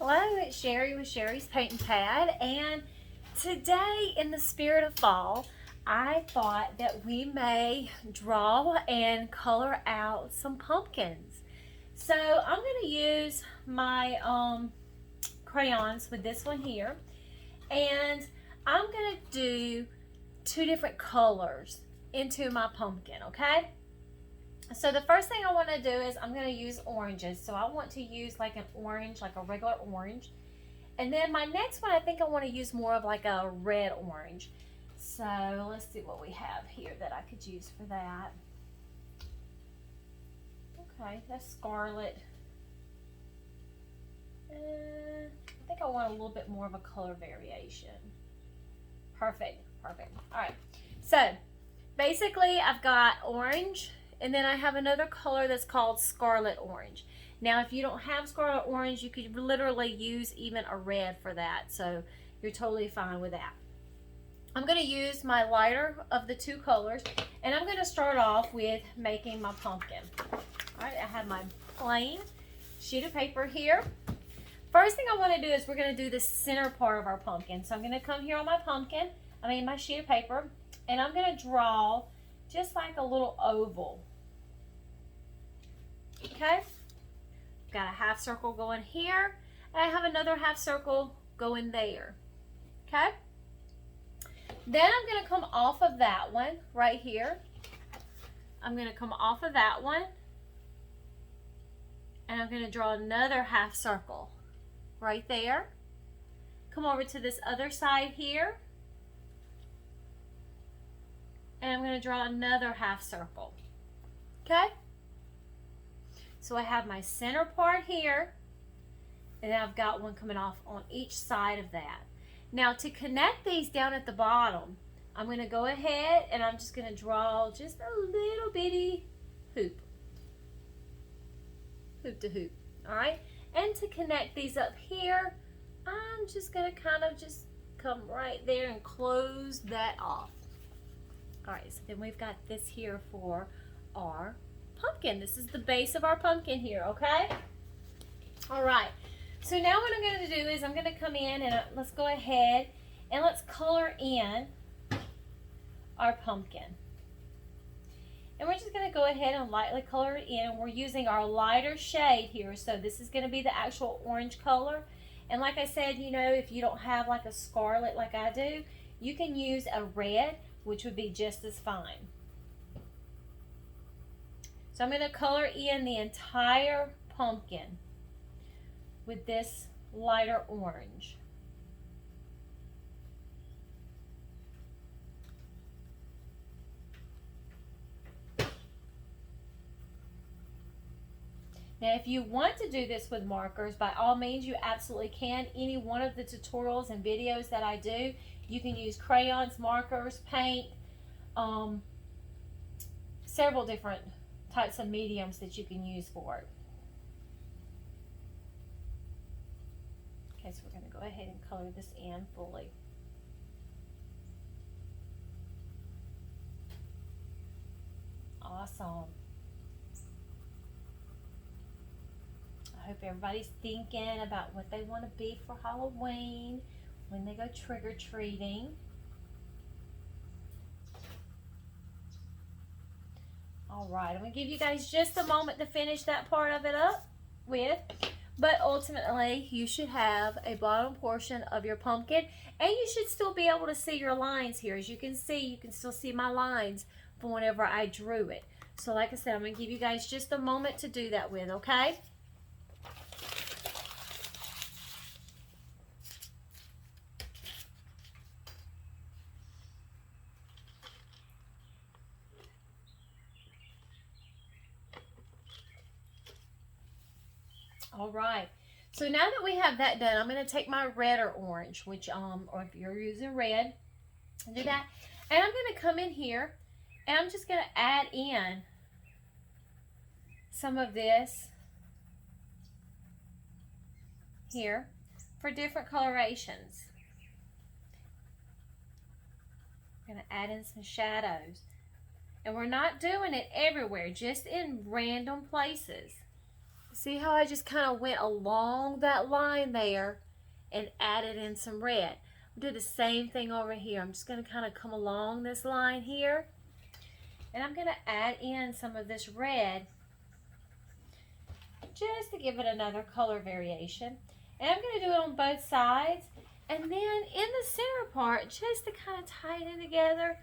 Hello, it's Sherry with Sherry's Paint and Pad, and today, in the spirit of fall, I thought that we may draw and color out some pumpkins. So I'm going to use my crayons with this one here, and I'm going to do two different colors into my pumpkin, okay? So the first thing I want to do is I'm going to use oranges. So I want to use like an orange, like a regular orange. And then my next one, I think I want to use more of like a red orange. So let's see what we have here that I could use for that. Okay, that's scarlet. I think I want a little bit more of a color variation. Perfect, perfect. All right, so basically I've got orange, and then I have another color that's called scarlet orange. Now, if you don't have scarlet orange, you could literally use even a red for that. So you're totally fine with that. I'm going to use my lighter of the two colors, and I'm going to start off with making my pumpkin. All right, I have my plain sheet of paper here. First thing I want to do is we're going to do the center part of our pumpkin. So I'm going to come here on my sheet of paper, and I'm going to draw just like a little oval. Okay, got a half circle going here, and I have another half circle going there. Okay, then I'm going to come off of that one right here. I'm going to come off of that one, and I'm going to draw another half circle right there. Come over to this other side here, and I'm going to draw another half circle. Okay, so I have my center part here, and then I've got one coming off on each side of that. Now, to connect these down at the bottom, I'm going to go ahead and I'm just going to draw just a little bitty hoop to hoop. All right, and to connect these up here, I'm just going to kind of just come right there and close that off. All right, so then we've got this here for our pumpkin. This is the base of our pumpkin here, okay? All right, so now what I'm going to do is I'm going to come in and let's go ahead and let's color in our pumpkin. And we're just going to go ahead and lightly color it in. We're using our lighter shade here, so this is going to be the actual orange color. And like I said, you know, if you don't have like a scarlet like I do, you can use a red, which would be just as fine. So I'm going to color in the entire pumpkin with this lighter orange. Now, if you want to do this with markers, by all means, you absolutely can. Any one of the tutorials and videos that I do, you can use crayons, markers, paint, several different types of mediums that you can use for it. Okay, so we're going to go ahead and color this in fully. Awesome. I hope everybody's thinking about what they want to be for Halloween when they go trick-or-treating. All right, I'm going to give you guys just a moment to finish that part of it up with. But ultimately, you should have a bottom portion of your pumpkin, and you should still be able to see your lines here. As you can see, you can still see my lines from whenever I drew it. So like I said, I'm going to give you guys just a moment to do that with, okay? All right, so now that we have that done, I'm going to take my red or orange, which, or if you're using red, do that. And I'm going to come in here, and I'm just going to add in some of this here for different colorations. I'm going to add in some shadows. And we're not doing it everywhere, just in random places. See how I just kind of went along that line there and added in some red. We'll do the same thing over here. I'm just going to kind of come along this line here, and I'm going to add in some of this red just to give it another color variation. And I'm going to do it on both sides. And then in the center part, just to kind of tie it in together,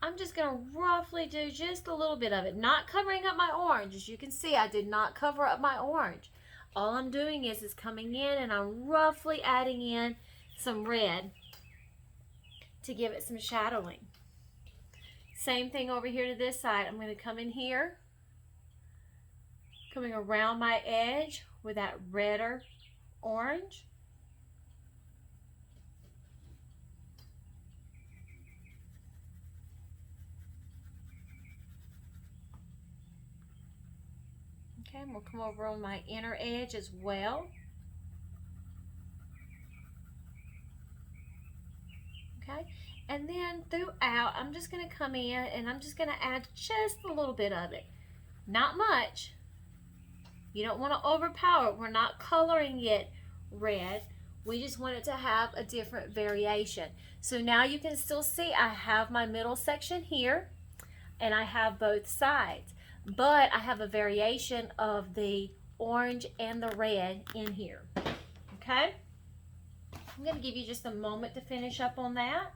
I'm just going to roughly do just a little bit of it. Not covering up my orange. As you can see, I did not cover up my orange. All I'm doing is coming in and I'm roughly adding in some red to give it some shadowing. Same thing over here to this side. I'm going to come in here, coming around my edge with that redder orange. Okay, and we'll come over on my inner edge as well. Okay, and then throughout, I'm just going to come in and I'm just going to add just a little bit of it. Not much. You don't want to overpower it. We're not coloring it red. We just want it to have a different variation. So now you can still see I have my middle section here and I have both sides. But I have a variation of the orange and the red in here. Okay? I'm going to give you just a moment to finish up on that.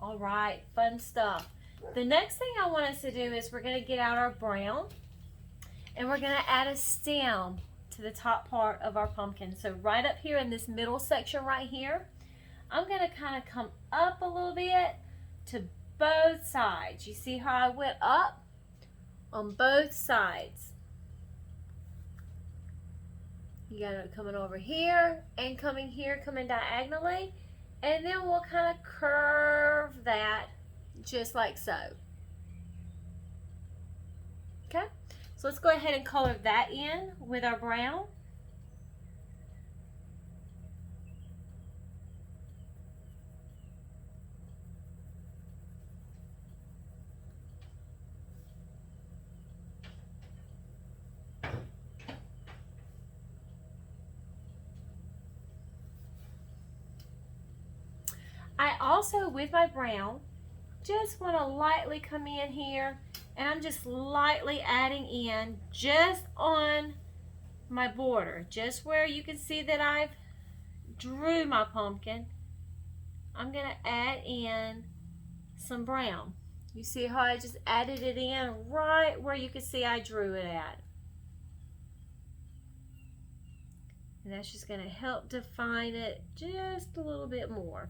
All right, fun stuff. The next thing I want us to do is we're going to get out our brown and we're going to add a stem to the top part of our pumpkin. So right up here in this middle section right here, I'm going to kind of come up a little bit to both sides. You see how I went up on both sides? You got it coming over here and coming here, coming diagonally. And then we'll kind of curve that just like so. Okay, so let's go ahead and color that in with our brown. I also, with my brown, just want to lightly come in here and I'm just lightly adding in just on my border, just where you can see that I've drew my pumpkin. I'm going to add in some brown. You see how I just added it in right where you can see I drew it at. And that's just going to help define it just a little bit more,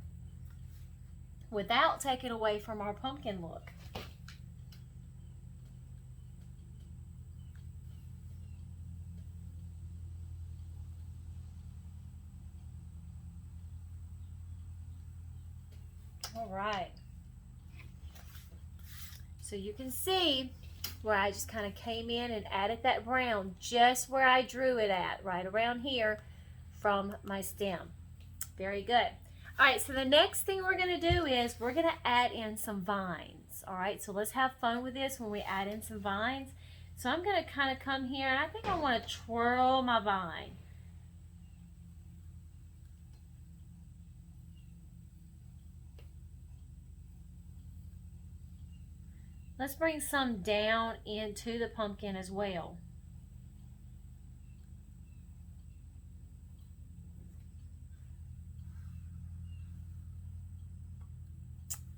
without taking away from our pumpkin look. All right. So you can see where I just kind of came in and added that brown just where I drew it at, right around here from my stem. Very good. All right, so the next thing we're going to do is we're going to add in some vines. All right, so let's have fun with this when we add in some vines. So I'm going to kind of come here, and I think I want to twirl my vine. Let's bring some down into the pumpkin as well.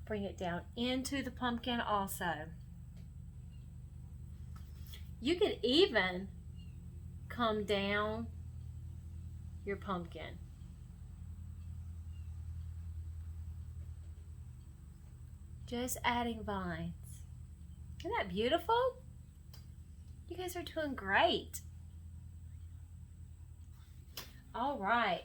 Bring it down into the pumpkin also. You could even come down your pumpkin. Just adding vines. Isn't that beautiful? You guys are doing great. All right.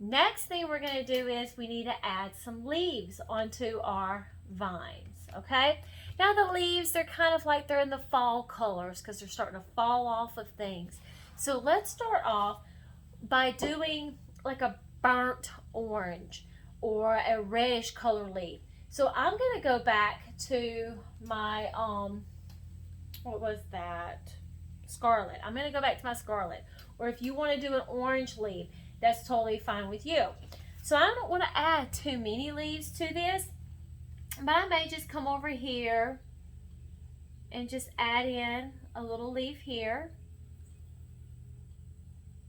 Next thing we're going to do is we need to add some leaves onto our vines, okay? Now the leaves, they're kind of like they're in the fall colors because they're starting to fall off of things. So let's start off by doing like a burnt orange or a reddish color leaf. So I'm going to go back to my, what was that? Scarlet. I'm going to go back to my scarlet. Or if you want to do an orange leaf, that's totally fine with you. So I don't want to add too many leaves to this, but I may just come over here and just add in a little leaf here.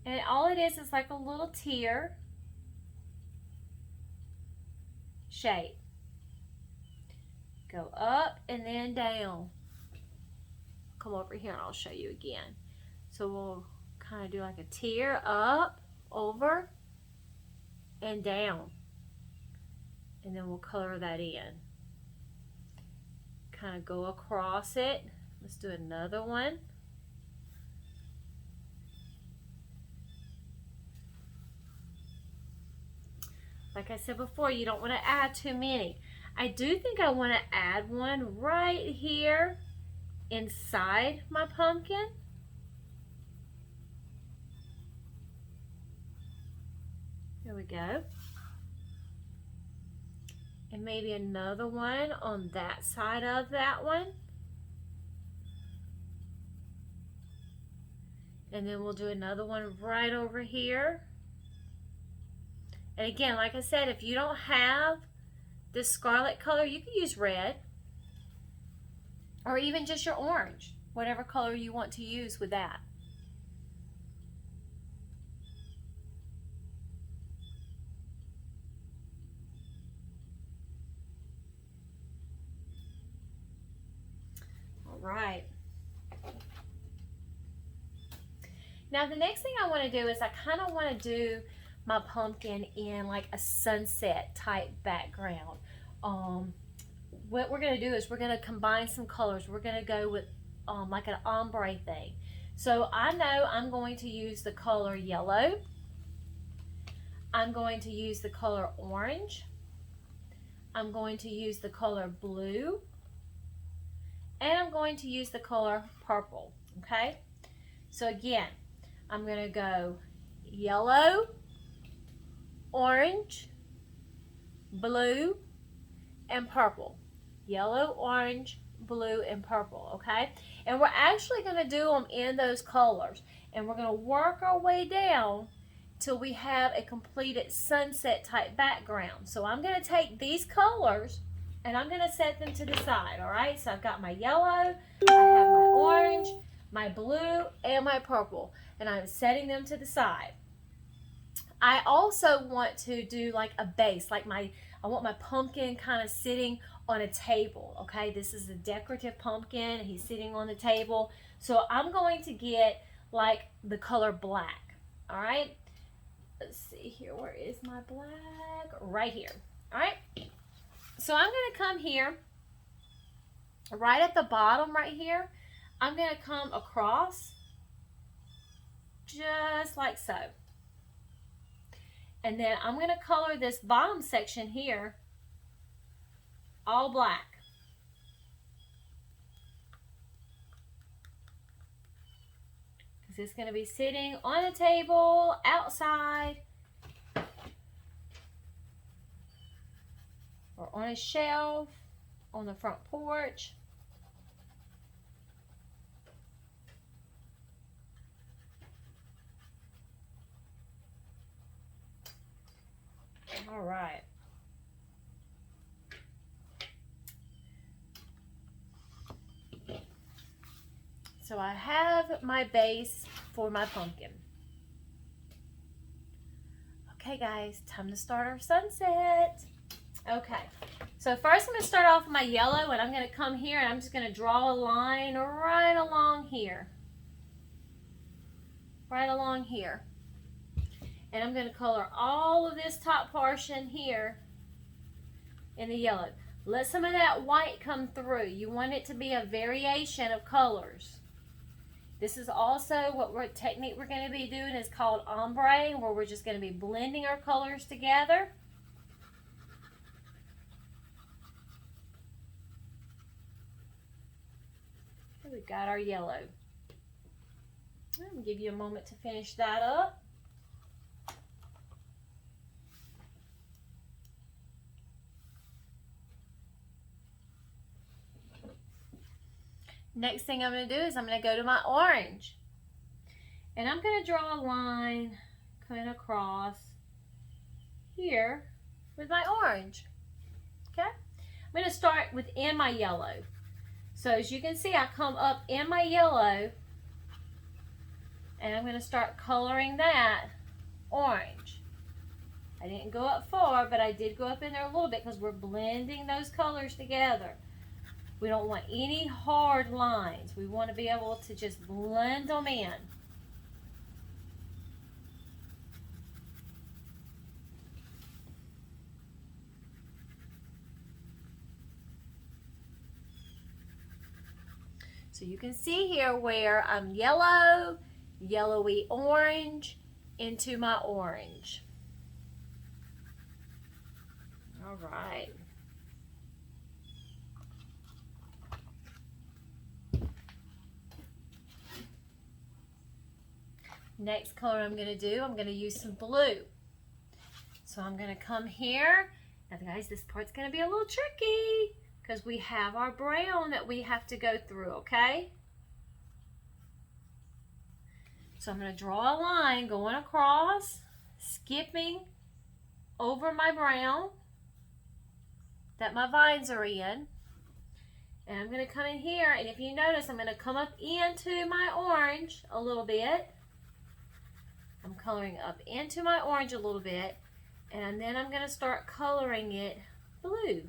And all it is like a little tear shape. Go up and then down. Come over here and I'll show you again. So we'll kind of do like a tear up, over, and down. And then we'll color that in. Kind of go across it. Let's do another one. Like I said before, you don't want to add too many. I do think I want to add one right here inside my pumpkin. There we go. And maybe another one on that side of that one. And then we'll do another one right over here. And again, like I said, if you don't have this scarlet color, you can use red. Or even just your orange. Whatever color you want to use with that. Right. Now the next thing I want to do is I kind of want to do my pumpkin in like a sunset type background. What we're going to do is we're going to combine some colors. We're going to go with like an ombre thing. So I know I'm going to use the color yellow. I'm going to use the color orange. I'm going to use the color blue. And I'm going to use the color purple, okay? So again, I'm going to go yellow, orange, blue, and purple. Yellow, orange, blue, and purple, okay? And we're actually going to do them in those colors. And we're going to work our way down till we have a completed sunset type background. So I'm going to take these colors and I'm going to set them to the side, all right? So I've got my yellow, I have my orange, my blue, and my purple. And I'm setting them to the side. I also want to do like a base, like I want my pumpkin kind of sitting on a table, okay? This is a decorative pumpkin. He's sitting on the table. So I'm going to get like the color black, all right? Let's see here. Where is my black? Right here, all right? So I'm going to come here, right at the bottom right here. I'm going to come across just like so. And then I'm going to color this bottom section here all black. Because it's going to be sitting on a table outside or on a shelf on the front porch. All right. So I have my base for my pumpkin. Okay guys, time to start our sunset. Okay, so first I'm going to start off with my yellow, and I'm going to come here and I'm just going to draw a line right along here. Right along here. And I'm going to color all of this top portion here in the yellow. Let some of that white come through. You want it to be a variation of colors. This is also what technique we're going to be doing is called ombre, where we're just going to be blending our colors together. got our yellow. I'll give you a moment to finish that up. Next thing I'm going to do is I'm going to go to my orange. And I'm going to draw a line coming across here with my orange. Okay? I'm going to start within my yellow. So as you can see, I come up in my yellow and I'm going to start coloring that orange. I didn't go up far, but I did go up in there a little bit because we're blending those colors together. We don't want any hard lines. We want to be able to just blend them in. So you can see here where I'm yellow, yellowy orange into my orange. All right. Next color I'm going to do, I'm going to use some blue. So I'm going to come here. Now guys, this part's going to be a little tricky because we have our brown that we have to go through, okay? So I'm going to draw a line going across, skipping over my brown that my vines are in. And I'm going to come in here, and if you notice, I'm going to come up into my orange a little bit. I'm coloring up into my orange a little bit, and then I'm going to start coloring it blue.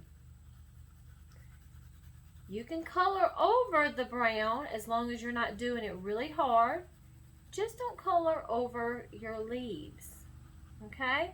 You can color over the brown as long as you're not doing it really hard. Just don't color over your leaves, okay?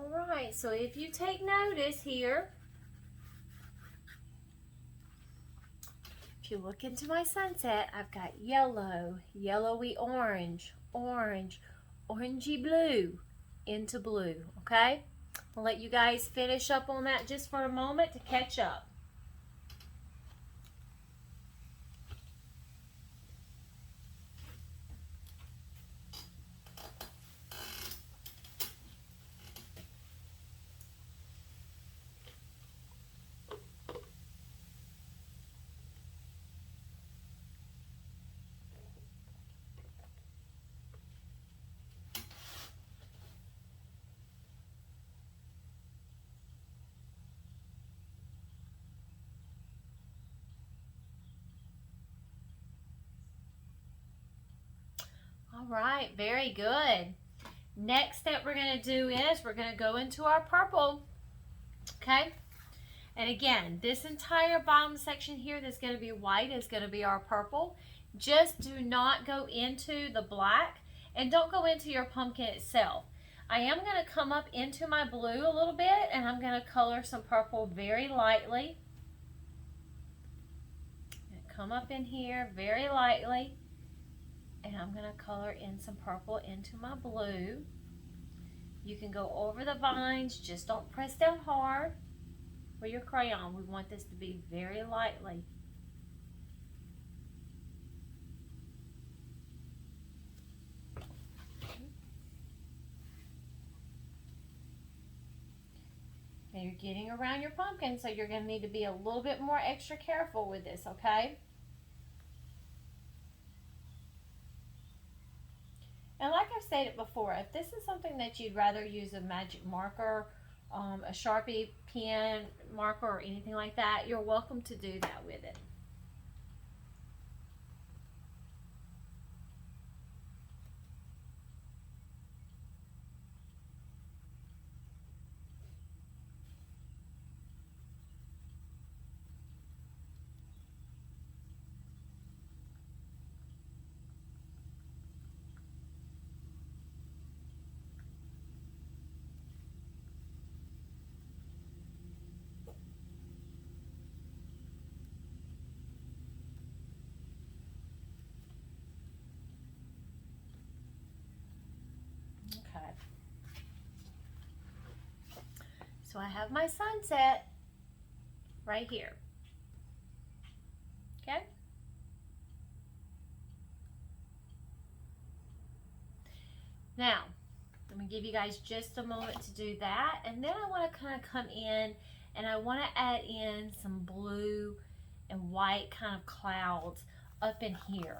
Alright, so if you take notice here, if you look into my sunset, I've got yellow, yellowy orange, orange, orangey blue into blue, okay? I'll let you guys finish up on that just for a moment to catch up. All right, very good. Next step we're going to do is we're going to go into our purple, okay? And again, this entire bottom section here that's going to be white is going to be our purple. Just do not go into the black and don't go into your pumpkin itself. I am going to come up into my blue a little bit and I'm going to color some purple very lightly. Come up in here very lightly. And I'm going to color in some purple into my blue. You can go over the vines, just don't press down hard with your crayon. We want this to be very lightly. Now you're getting around your pumpkin, so you're going to need to be a little bit more extra careful with this, okay? And like I've stated before, if this is something that you'd rather use a magic marker, a Sharpie pen marker or anything like that, you're welcome to do that with it. I have my sunset right here. Okay? Now, I'm going to give you guys just a moment to do that. And then I want to kind of come in and I want to add in some blue and white kind of clouds up in here.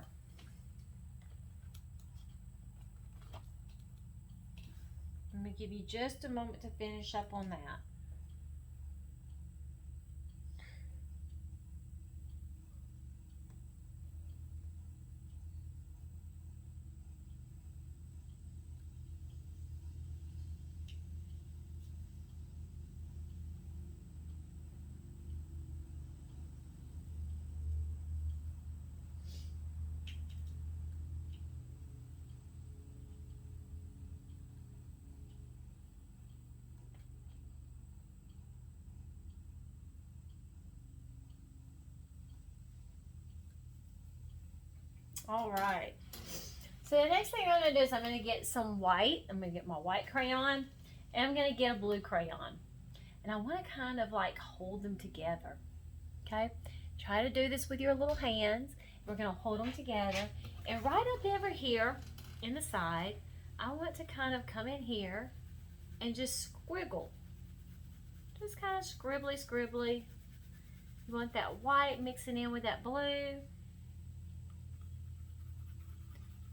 I'm going to give you just a moment to finish up on that. All right. So the next thing I'm going to do is I'm going to get some white. I'm going to get my white crayon and I'm going to get a blue crayon. And I want to kind of like hold them together. Okay? Try to do this with your little hands. We're going to hold them together. And right up over here in the side, I want to kind of come in here and just squiggle. Just kind of scribbly, scribbly. You want that white mixing in with that blue.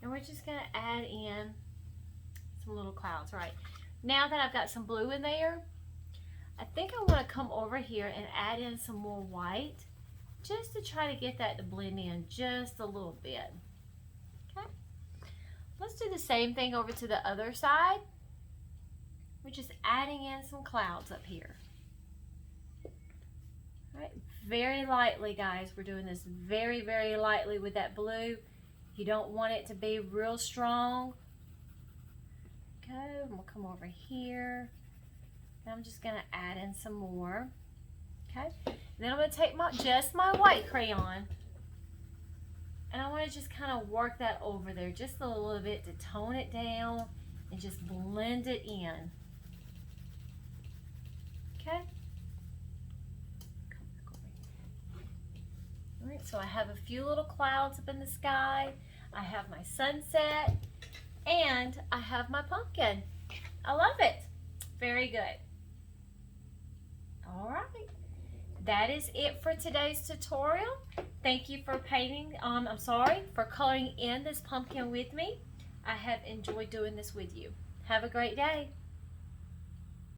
And we're just going to add in some little clouds. Right. Now that I've got some blue in there, I think I want to come over here and add in some more white just to try to get that to blend in just a little bit. Okay. Let's do the same thing over to the other side. We're just adding in some clouds up here. All right. Very lightly, guys. We're doing this very, very lightly with that blue. You don't want it to be real strong. Okay, we'll come over here. And I'm just gonna add in some more. Okay, and then I'm gonna take just my white crayon and I wanna just kind of work that over there just a little bit to tone it down and just blend it in. Okay. All right, so I have a few little clouds up in the sky. I have my sunset and I have my pumpkin. I love it. Very good. All right. That is it for today's tutorial. Thank you for for coloring in this pumpkin with me. I have enjoyed doing this with you. Have a great day.